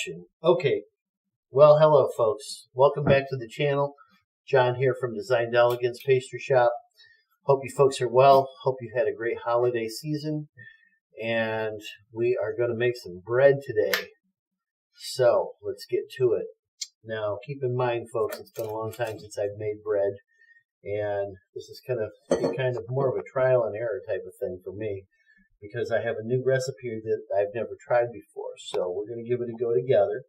action. Okay, well, hello folks. Welcome back to the channel. John here from Designed Elegance Pastry Shop. Hope you folks are well. Hope you had a great holiday season. And we are going to make some bread today. So, let's get to it. Now, keep in mind, folks, it's been a long time since I've made bread. And this is kind of more of a trial and error type of thing for me, because I have a new recipe that I've never tried before. So we're going to give it a go together,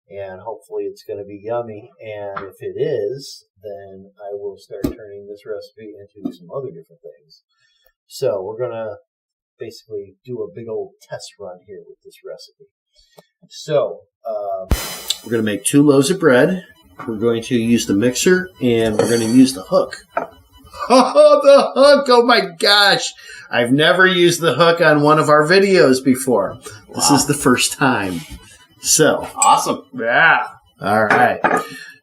and hopefully it's going to be yummy. And if it is, then I will start turning this recipe into some other different things. So we're going to basically do a big old test run here with this recipe. So we're going to make 2 loaves of bread. We're going to use the mixer, and we're going to use the hook. Oh, the hook! Oh my gosh! I've never used the hook on one of our videos before. This is the first time. So awesome. Yeah. All right.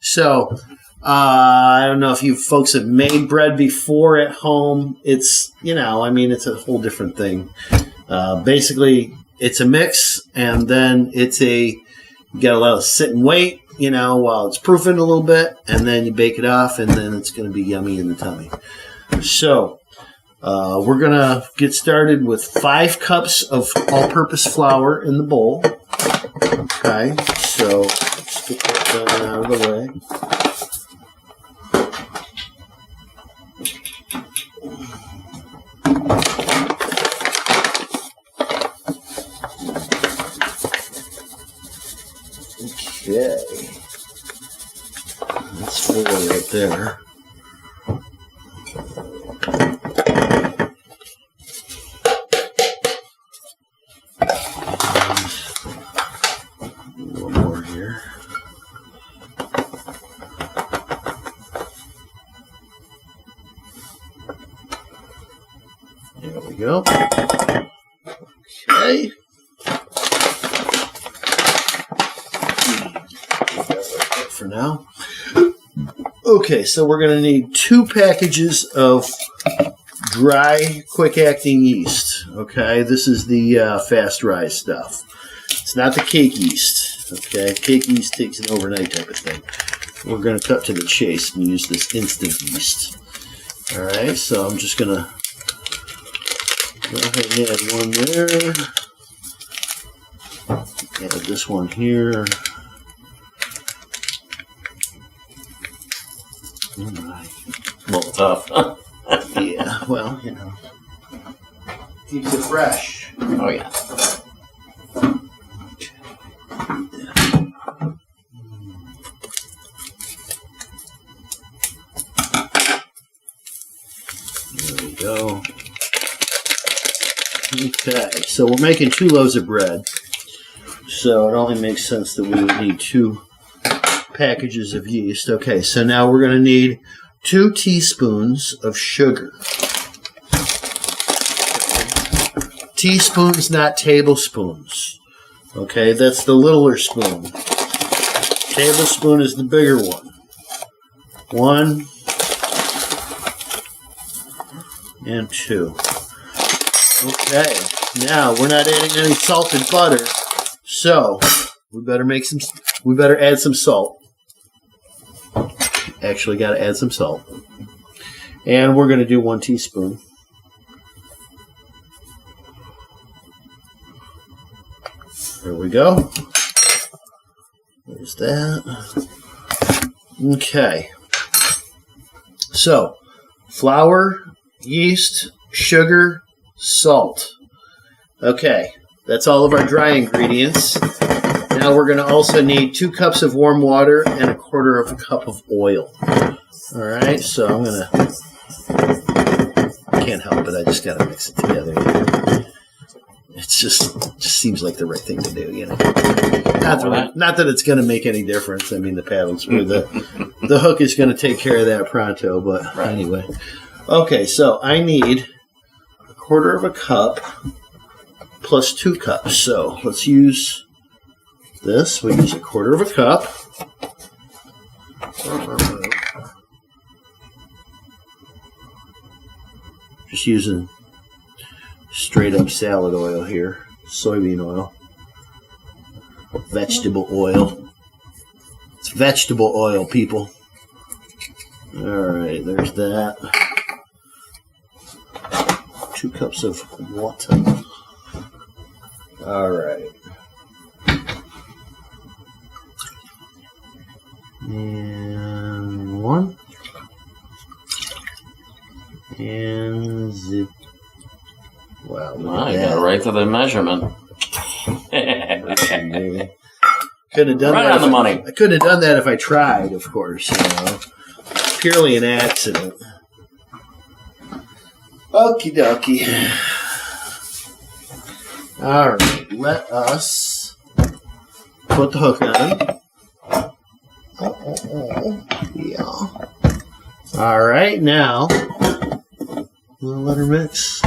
So I don't know if you folks have made bread before at home. It's, it's a whole different thing. Basically, it's a mix, and then you got to let it sit and wait, while it's proofing a little bit, and then you bake it off, and then it's going to be yummy in the tummy. So we're going to get started with 5 cups of all-purpose flour in the bowl. Okay, so let's get that done out of the way. Okay, that's 4 right there. A little more here. There we go. Okay. For now. Okay, so we're going to need 2 packages of dry, quick-acting yeast. Okay, this is the fast rise stuff. It's not the cake yeast. Okay, cake yeast takes an overnight type of thing. We're going to cut to the chase and use this instant yeast. All right, so I'm just going to go ahead and add 1 there. Add this one here. A little tough. Yeah, well, keeps it fresh. Oh, yeah. There we go. Okay, so we're making 2 loaves of bread. So it only makes sense that we would need 2 packages of yeast. Okay, so now we're going to need 2 teaspoons of sugar. Teaspoons, not tablespoons. Okay, that's the littler spoon. Tablespoon is the bigger one. 1 and 2. Okay, now we're not adding any salted butter, so we better add some salt. Actually, got to add some salt. And we're going to do 1 teaspoon. There we go. There's that. Okay. So, flour, yeast, sugar, salt. Okay. That's all of our dry ingredients. Now we're going to also need 2 cups of warm water and 1/4 cup of oil. All right, so I'm going to, can't help it, I just got to mix it together. It just seems like the right thing to do, Not that it's going to make any difference. I mean, the paddles, or the hook is going to take care of that pronto, but anyway. Okay, so I need 1/4 cup plus 2 cups. So let's use this. We use 1/4 cup. Just using straight up salad oil here, soybean oil. vegetable oil. It's vegetable oil, people. Alright, there's that. 2 cups of water. Alright. And 1. And zip. Wow, I got it right to the measurement. Could have done right that on the money. I could have done that if I tried, of course. Purely an accident. Okie dokie. All right, let us put the hook on. Yeah. All right, now we'll let her mix.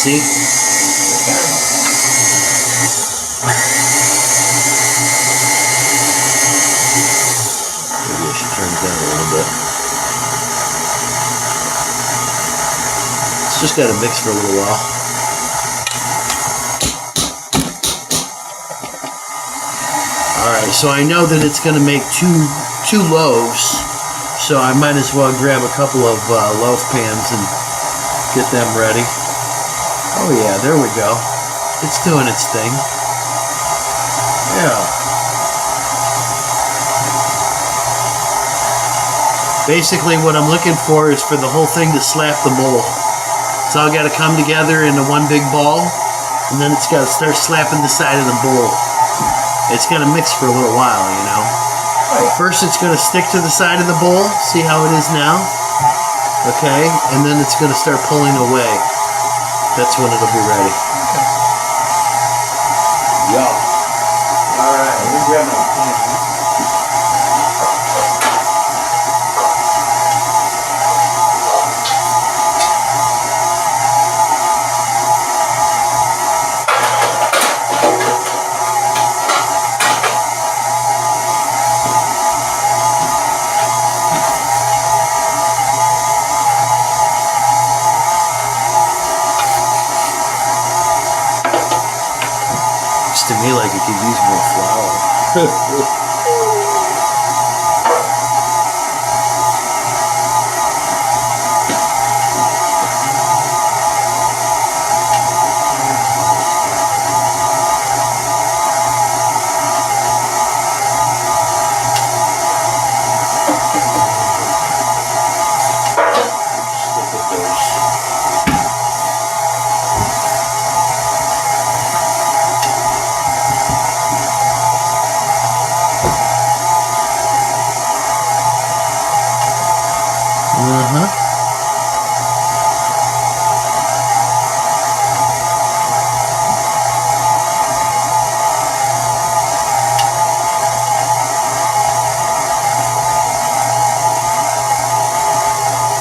See? Maybe I should turn it down a little bit. It's just got to mix for a little while. Alright, so I know that it's going to make two loaves, so I might as well grab a couple of loaf pans and get them ready. Oh yeah, there we go. It's doing its thing. Yeah. Basically what I'm looking for is for the whole thing to slap the bowl. It's all got to come together into one big ball, and then it's got to start slapping the side of the bowl. It's going to mix for a little while, you know. First it's going to stick to the side of the bowl, see how it is now? Okay, and then it's going to start pulling away. That's when it'll be ready. Yo. Alright, let me grab my pan. To me, like it could use more flour.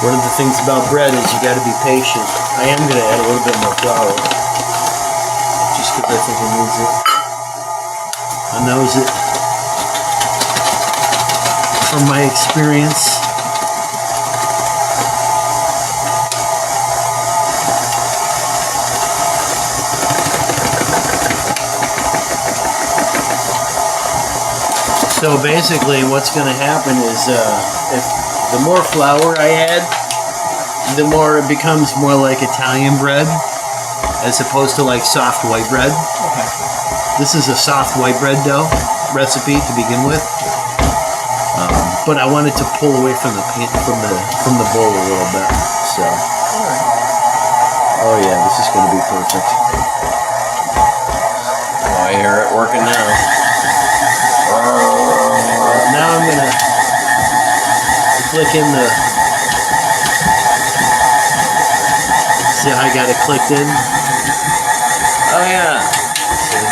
One of the things about bread is you got to be patient. I am going to add a little bit more flour, just because I think it needs it. I knows it from my experience. So basically what's going to happen is if the more flour I add, the more it becomes more like Italian bread as opposed to like soft white bread. Okay. This is a soft white bread dough recipe to begin with, but I wanted to pull away from the bowl a little bit. So, oh yeah, this is going to be perfect. Oh, I hear it working now. Now I'm going to click in the... See how I got it clicked in? Oh, yeah. Okay.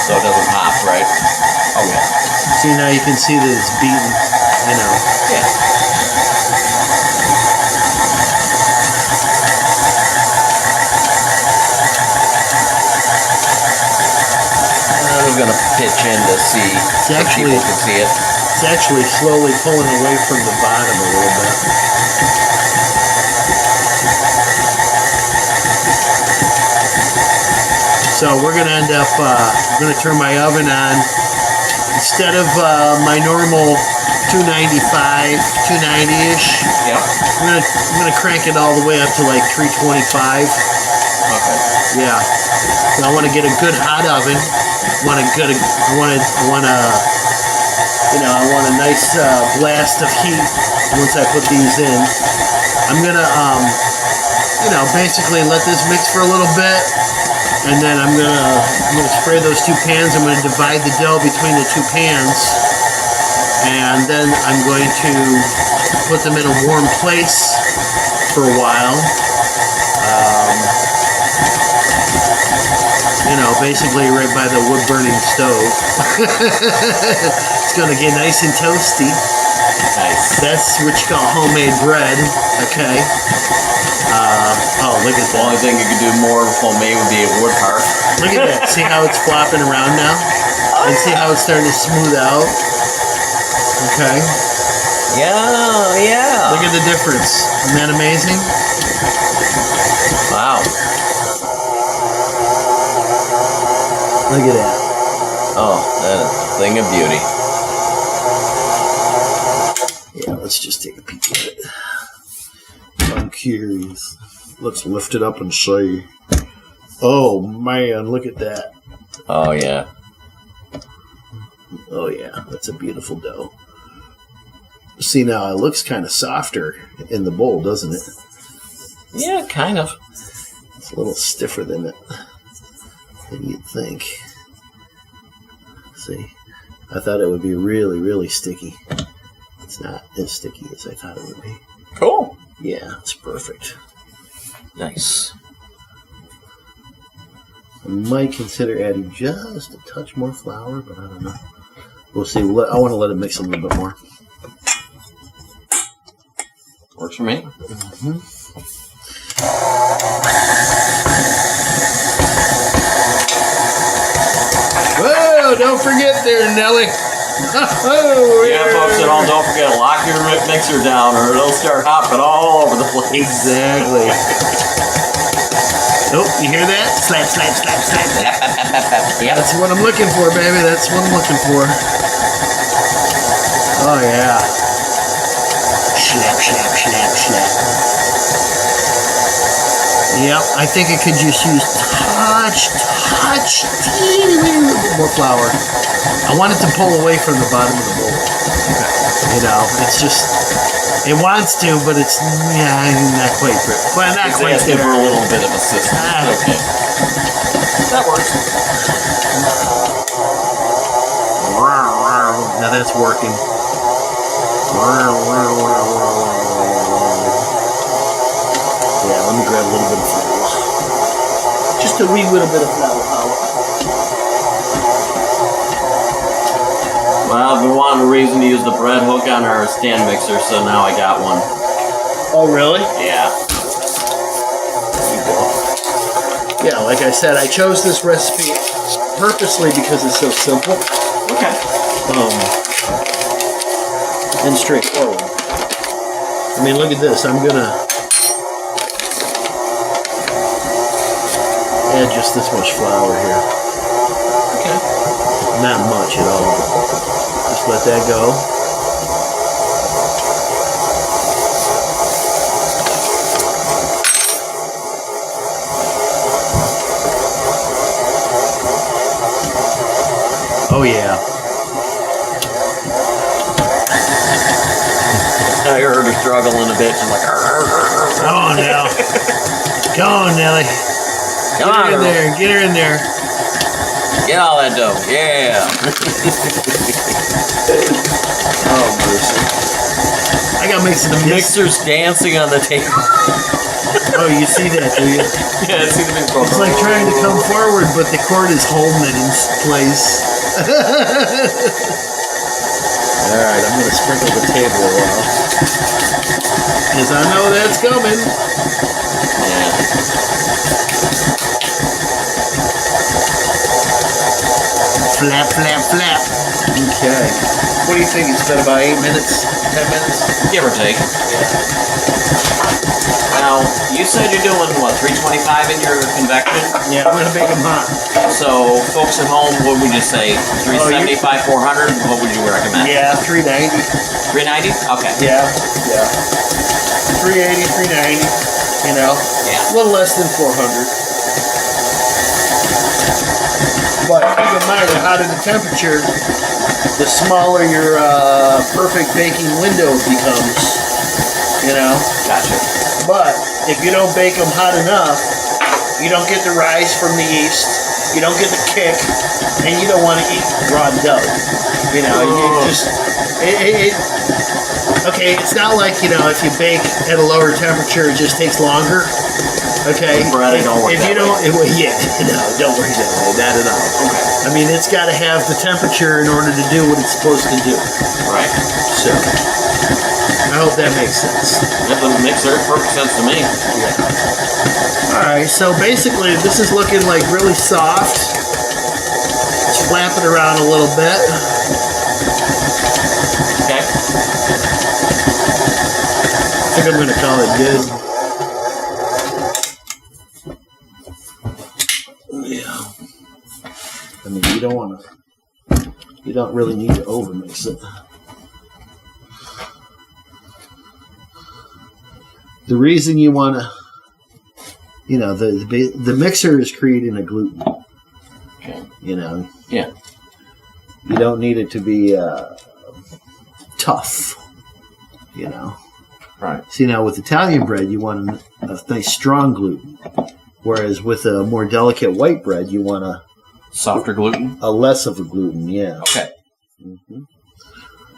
So it doesn't pop, right? Oh, yeah. See, now you can see that it's beaten, you know. Yeah. gonna pitch in to see if people can see it. It's actually slowly pulling away from the bottom a little bit. So we're gonna end up. I'm gonna turn my oven on instead of my normal 295, 290-ish. Yeah. I'm gonna crank it all the way up to like 325. Okay. Yeah. So I want to get a good hot oven. I want a nice blast of heat once I put these in. I'm gonna basically let this mix for a little bit, and then I'm gonna spray those two pans. I'm gonna divide the dough between the two pans, and then I'm going to put them in a warm place for a while. Basically right by the wood-burning stove. It's going to get nice and toasty. Nice. That's what you call homemade bread. Okay. Look at The that. only thing you could do more homemade would be a wood hearth. Look at that. See how it's flopping around now? And see how it's starting to smooth out? Okay. Yeah. Look at the difference. Isn't that amazing? Wow. Look at that. Oh, that is a thing of beauty. Yeah, let's just take a peek at it. I'm curious. Let's lift it up and see. Oh, man, look at that. Oh, yeah. Oh, yeah, that's a beautiful dough. See, now it looks kind of softer in the bowl, doesn't it? Yeah, kind of. It's a little stiffer than you'd think. See, I thought it would be really, really sticky. It's not as sticky as I thought it would be. Cool. Yeah, it's perfect. Nice. I might consider adding just a touch more flour, but I don't know. We'll see. I want to let it mix a little bit more. Works for me. Mm-hmm. Whoa, don't forget there, Nelly. Yeah, folks at home, don't forget, lock your mixer down or it'll start hopping all over the place. Exactly. Oh, you hear that? Slap, slap, slap, slap. Yeah. That's what I'm looking for, baby. That's what I'm looking for. Oh, yeah. Slap, slap, slap, slap. Yep, I think I could just use teeny little bit more flour. I want it to pull away from the bottom of the bowl. It's just, it wants to, but it's not quite. Well, not It's quite asking there. for a little bit of assistance. Okay. That works. Now that's working. Yeah, let me grab a little bit of flour. Just a wee little bit of flour. Well, I've been wanting a reason to use the bread hook on our stand mixer, so now I got one. Oh, really? Yeah. Yeah, like I said, I chose this recipe purposely because it's so simple. Okay. And straightforward. I mean, look at this. I'm gonna add just this much flour here. Okay. Not much at all. Just let that go. Oh yeah. I heard her struggling a bit. I'm like, Come on now. Come on, Nelly. come on, Get her in girl. there. Get her in there. Get all that dough. Yeah. Oh, mercy. I gotta make some The mixer's dancing on the table. Oh, you see that, do you? Yeah, I see the mixer. It's like trying to come forward, but the cord is holding it in place. Alright, I'm gonna sprinkle the table a while. Because I know that's coming. Yeah. Flap, flap, flap. Okay. What do you think? It's been about 8 minutes? 10 minutes? Give or take. Now, you said you're doing, what, 325 in your convection? Yeah, I'm going to bake them hot. So, folks at home, what would you say? 375, 400? What would you recommend? Yeah, 390. 390? Okay. Yeah. 380, 390. You know? Yeah. A little less than 400. But keep in mind, the hotter the temperature, the smaller your perfect baking window becomes. You know? Gotcha. But if you don't bake them hot enough, you don't get the rise from the yeast, you don't get the kick, and you don't want to eat raw dough. You know, you just okay. It's not like, you know, if you bake at a lower temperature, it just takes longer. Okay, Bread don't work if you don't, don't work that way, not at all. Okay. I mean, it's got to have the temperature in order to do what it's supposed to do. Right. So, I hope that makes sense. That makes perfect sense to me. Yeah. Alright, so basically this is looking like really soft. Let's flap it around a little bit. Okay. I think I'm going to call it good. Yeah. I mean, you don't really need to overmix it. The reason you want to, you know, the mixer is creating a gluten. Okay. You know. Yeah. You don't need it to be tough. You know. Right. See, now with Italian bread, you want a nice strong gluten, whereas with a more delicate white bread, you want softer gluten. A less of a gluten. Yeah. Okay. Mm-hmm.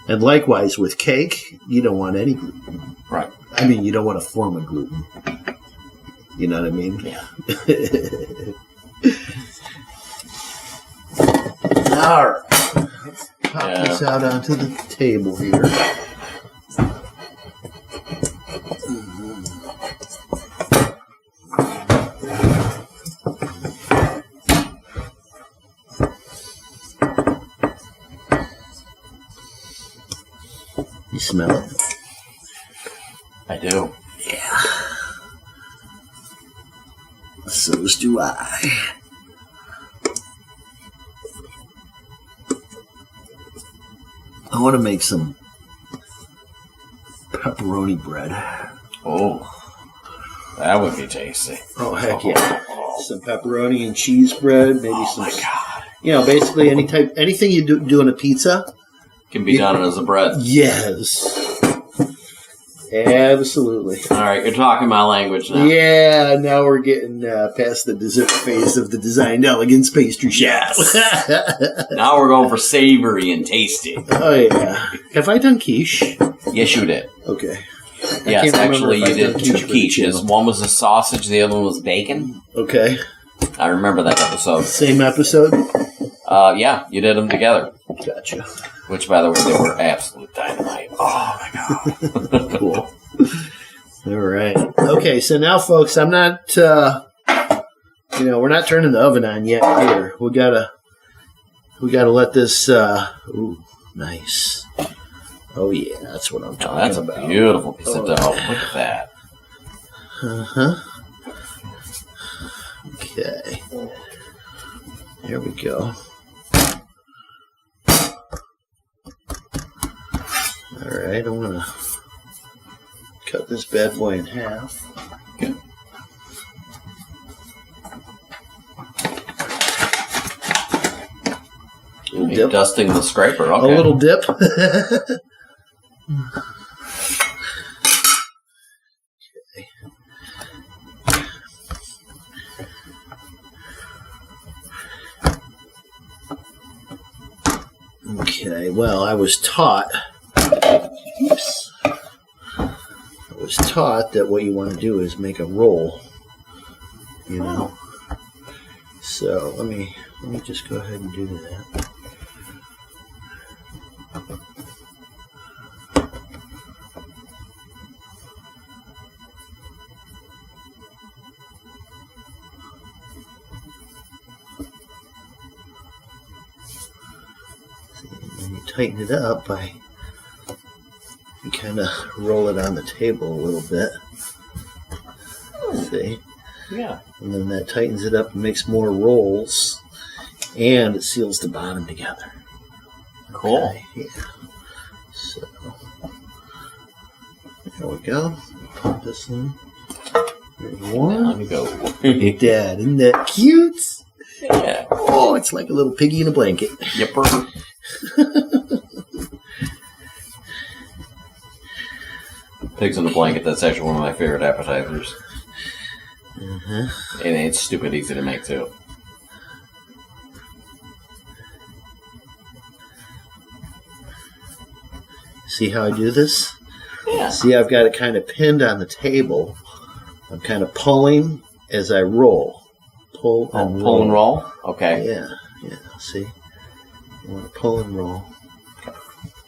And likewise with cake, you don't want any gluten. Right. I mean, you don't want a form of gluten. You know what I mean? Yeah. All right. Let's pop this out onto the table here. You smell it? I do. Yeah. So's do I. I want to make some pepperoni bread. Oh, that would be tasty. Oh, heck yeah. Some pepperoni and cheese bread, maybe some. Oh, my God. You know, basically anything you do in a pizza. Can be done as a bread. Yes. Absolutely. All right, you're talking my language now. Yeah, now we're getting past the dessert phase of the Designed Elegance Pastry Shop. Yes. Now we're going for savory and tasty. Oh, yeah. Have I done quiche? Yes, you did. Okay. Yes, actually, you did two quiches. One was a sausage, the other one was bacon. Okay. I remember that episode. Same episode? Yeah, you did them together. Gotcha. Which, by the way, they were absolute dynamite. Oh, my God. Cool. All right. Okay, so now, folks, I'm not, we're not turning the oven on yet here. We gotta let this, ooh, nice. Oh, yeah, that's what I'm talking about. That's a beautiful piece of dough. Look at that. Uh-huh. Okay. There we go. All right, I'm going to cut this bad boy in half. Okay. Dip. Dusting the scraper, okay. A little dip. Okay, well, I was taught that what you want to do is make a roll, you know. So let me just go ahead and do that. tighten it up by you kind of roll it on the table a little bit. See? Yeah. And then that tightens it up and makes more rolls. And it seals the bottom together. Cool. Okay, yeah. So, there we go. Put this in. There's one. Let me go. Look at that. Isn't that cute? Yeah. Oh, it's like a little piggy in a blanket. Yipper. Pigs in a blanket, that's actually one of my favorite appetizers. And it's stupid easy to make, too. See how I do this? Yeah. See, I've got it kind of pinned on the table. I'm kind of pulling as I roll. Pull and roll. Pull and roll? Okay. Yeah. See? You want to pull and roll.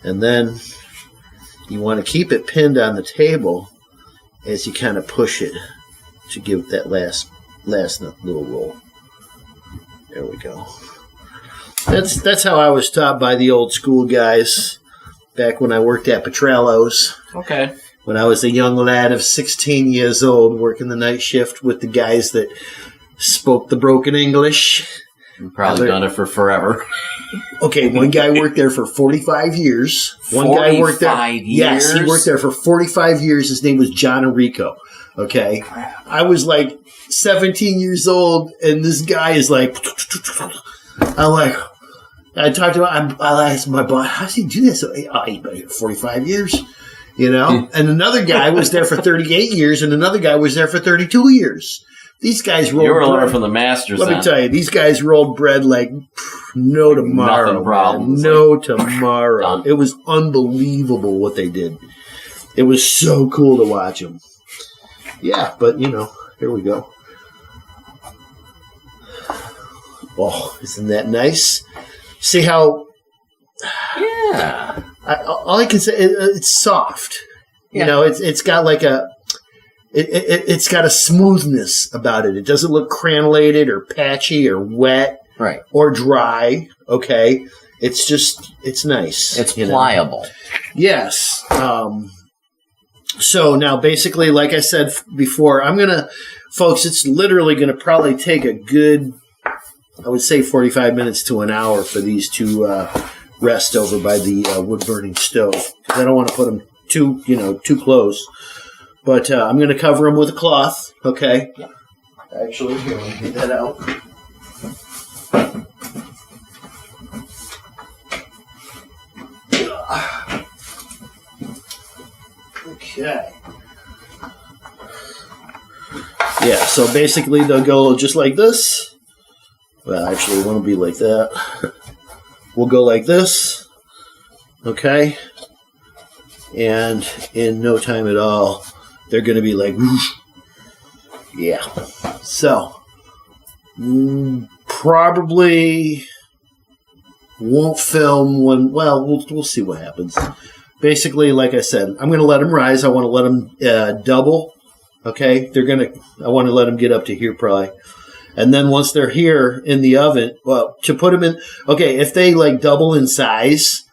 And then you want to keep it pinned on the table as you kind of push it to give that last little roll. There we go. That's how I was taught by the old school guys back when I worked at Petrello's. Okay. When I was a young lad of 16 years old working the night shift with the guys that spoke the broken English. You've probably done it for forever. Okay, one guy worked there for 45 years. One guy worked there. 45 years? Yes, he worked there for 45 years. His name was John Enrico. Okay. I was like 17 years old, and this guy is like, I talked to him, I asked my boss, how does he do this? He's been here 45 years, you know? And another guy was there for 38 years, and another guy was there for 32 years. These guys rolled bread. You were learning from the masters. Let me tell you, these guys rolled bread like no tomorrow. Nothing problems. No tomorrow. It was unbelievable what they did. It was so cool to watch them. Yeah, but, here we go. Oh, isn't that nice? See how... Yeah. All I can say, it's soft. Yeah. It's got like a... It's got a smoothness about it. It doesn't look cranellated or patchy or wet, right, or dry. Okay, it's nice. It's pliable. Yes. So now, basically, like I said before, folks, it's literally gonna probably take a good, I would say, 45 minutes to an hour for these to rest over by the wood burning stove, because I don't want to put them too close. But I'm going to cover them with a cloth, okay? Yeah. Actually, here, let me get that out. Okay. Yeah, so basically they'll go just like this. Well, actually, it won't be like that. We'll go like this, okay? And in no time at all, they're going to be like, whoosh. Yeah. So, probably won't film when, we'll see what happens. Basically, like I said, I'm going to let them rise. I want to let them double. Okay? I want to let them get up to here probably. And then once they're here in the oven, to put them in, okay, if they like double in size,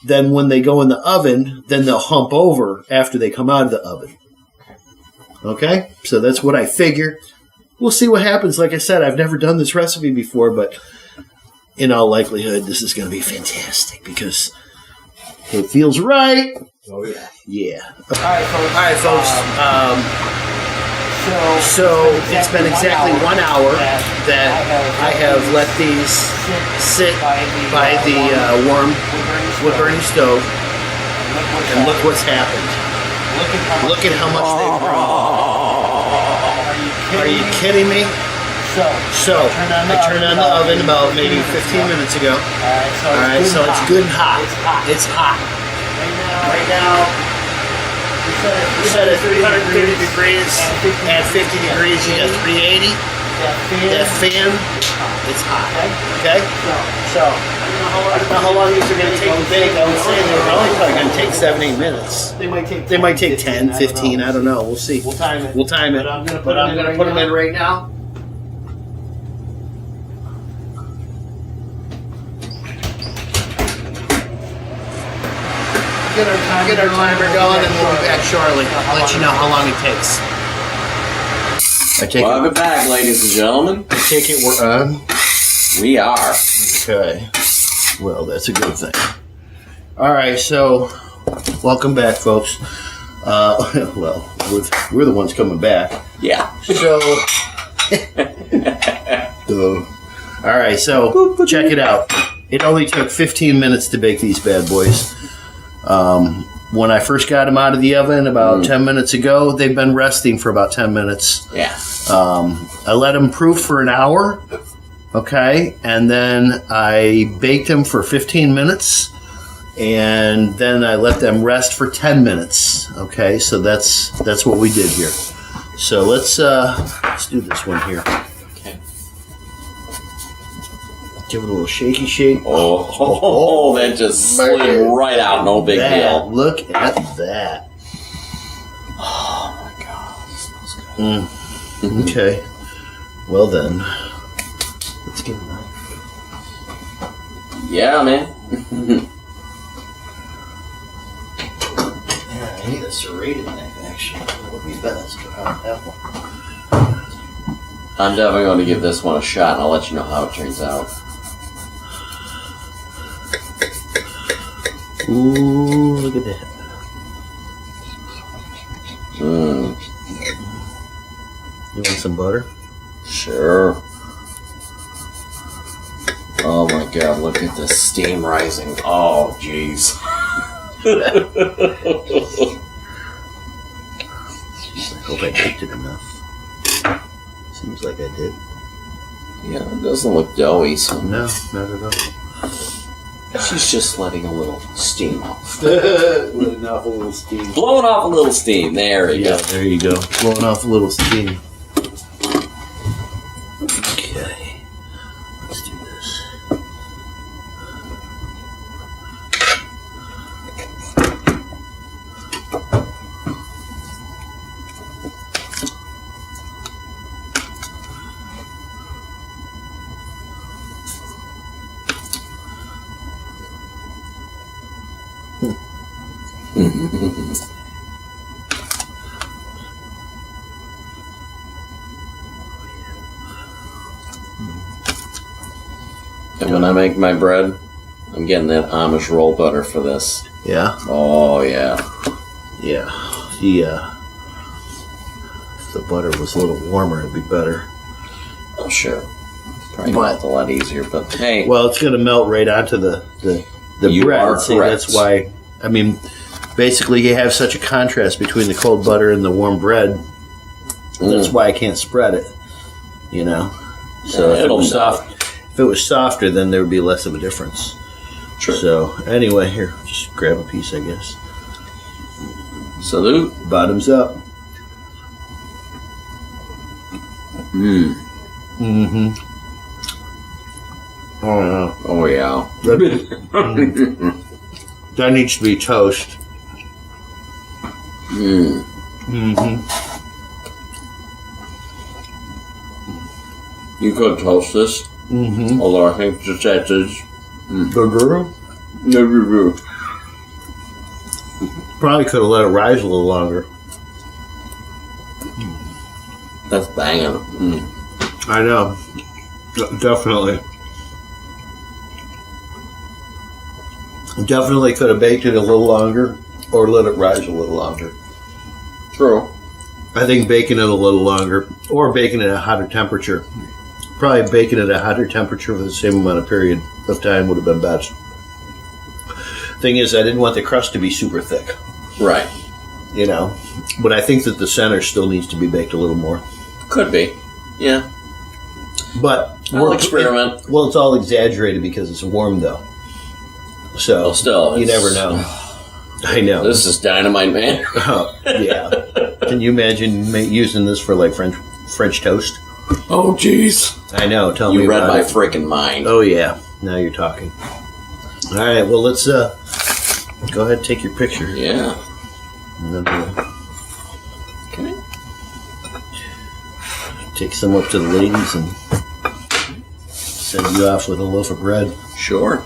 then when they go in the oven, then they'll hump over after they come out of the oven. Okay? So that's what I figure. We'll see what happens. Like I said, I've never done this recipe before, but in all likelihood, this is going to be fantastic because it feels right. Oh, yeah. Yeah. All right, folks. So it's been exactly 1 hour that I have let these sit by the warm wood-burning stove, and look what's happened. Look at how much they've grown. Are you kidding me? So I turned on the oven about maybe 15 minutes ago. All right, so it's good and hot. It's hot. Right now, we set it at 330 degrees. At 50 degrees, you got 380. That fan, it's hot. Okay? So, I don't know how long these are going to take to bake. I would say they're probably going to take 7-8 minutes. They might take 10, 15. I don't know. We'll see. We'll time it. But I'm going to put them in right now. get our timer going, and we'll be back shortly. I'll let you know how long it takes. Welcome back, ladies and gentlemen. I take it we're on. We are. Okay. Well, that's a good thing. All right, so welcome back, folks. Well, we're the ones coming back. Yeah. So, all right, so check it out. It only took 15 minutes to bake these bad boys. When I first got them out of the oven about 10 minutes ago, they've been resting for about 10 minutes. Yeah. I let them proof for an hour, okay, and then I baked them for 15 minutes, and then I let them rest for 10 minutes. Okay, so that's what we did here. So let's do this one here. Okay. Give it a little shaky shake. Oh, that just slid right out. No big deal. Look at that. Oh my god, this smells good. Okay. Well then, let's get a knife. Yeah, man. Yeah, I need a serrated knife, actually. That would be best, but I don't have one. I'm definitely going to give this one a shot, and I'll let you know how it turns out. Ooh, look at that. Mmm. You want some butter? Sure. Oh my god, look at the steam rising. Oh, jeez. I hope I baked it enough. Seems like I did. Yeah, it doesn't look doughy, so No, not at all. she's just letting a little steam off. Letting off a little steam. Blowing off a little steam. There you go. There you go. Blowing off a little steam. Okay. Let's do this. And when I make my bread, I'm getting that Amish roll butter for this. Yeah? Oh, yeah. Yeah. If the butter was a little warmer, it'd be better. Oh, sure. Probably melt a lot easier, but hey. Well, it's going to melt right onto the You bread. are See, correct. that's why, I mean, basically you have such a contrast between the cold butter and the warm bread. That's why I can't spread it, you know? So if it was soft, if it was softer, then there would be less of a difference. True. So anyway, here, just grab a piece, I guess. Salute. Bottoms up. Mmm. Mm-hmm. Oh, yeah. Oh, yeah. That needs to be toast. Mmm. Mm-hmm. You could toast this. Mm-hmm. Although I think the that is. The girl? No review. Probably could have let it rise a little longer. That's banging. Mm. I know. Definitely. Definitely could have baked it a little longer or let it rise a little longer. True. I think baking it a little longer or baking it at a hotter temperature. Probably baking it at a hotter temperature for the same amount of period of time would have been best. Thing is, I didn't want the crust to be super thick. Right. You know, but I think that the center still needs to be baked a little more. Could be. Yeah. But I'll experiment. Well, it's all exaggerated because it's warm, though. So Well, still, you never know. I know. This is dynamite, man. Oh, yeah. Can you imagine using this for like French toast? Oh, jeez. I know. Tell me You read about my it. freaking mind. Oh yeah. Now you're talking. All right. Well, let's go ahead and take your picture. Yeah. And then we'll Okay. take some up to the ladies and send you off with a loaf of bread. Sure.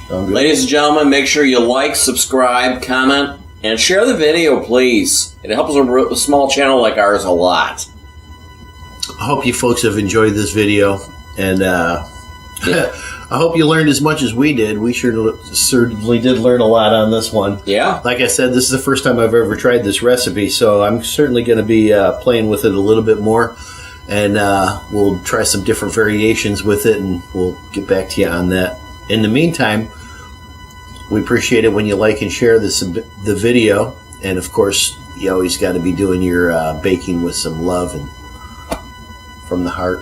Ladies and gentlemen, make sure you like, subscribe, comment, and share the video, please. It helps a small channel like ours a lot. I hope you folks have enjoyed this video, and I hope you learned as much as we did. We certainly did learn a lot on this one. Yeah. Like I said, this is the first time I've ever tried this recipe, so I'm certainly going to be playing with it a little bit more, and we'll try some different variations with it, and we'll get back to you on that. In the meantime, we appreciate it when you like and share the video, and of course, you always got to be doing your baking with some love and from the heart.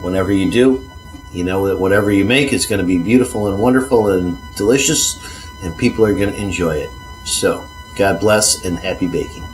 Whenever you do, you know that whatever you make is going to be beautiful and wonderful and delicious, and people are going to enjoy it. So, God bless and happy baking.